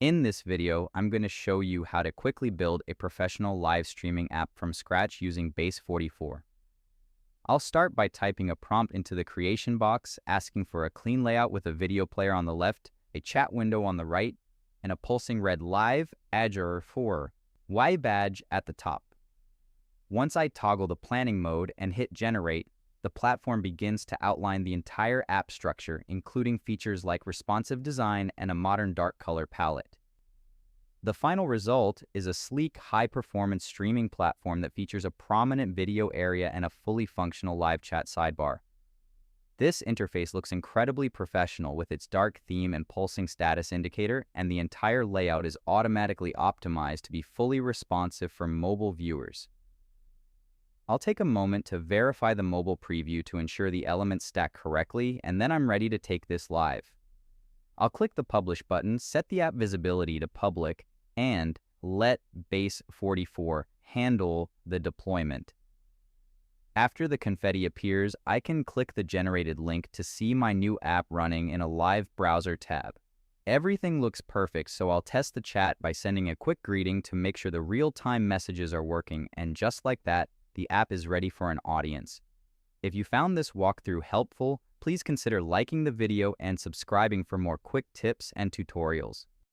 In this video, I'm going to show you how to quickly build a professional live streaming app from scratch using Base44. I'll start by typing a prompt into the creation box, asking for a clean layout with a video player on the left, a chat window on the right, and a pulsing red live Azure 4 Y badge at the top. Once I toggle the planning mode and hit generate, the platform begins to outline the entire app structure, including features like responsive design and a modern dark color palette. The final result is a sleek, high-performance streaming platform that features a prominent video area and a fully functional live chat sidebar. This interface looks incredibly professional with its dark theme and pulsing status indicator, and the entire layout is automatically optimized to be fully responsive for mobile viewers. I'll take a moment to verify the mobile preview to ensure the elements stack correctly, and then I'm ready to take this live. I'll click the Publish button, set the app visibility to public, and let Base44 handle the deployment. After the confetti appears, I can click the generated link to see my new app running in a live browser tab. Everything looks perfect, so I'll test the chat by sending a quick greeting to make sure the real-time messages are working, and just like that, the app is ready for an audience. If you found this walkthrough helpful, please consider liking the video and subscribing for more quick tips and tutorials.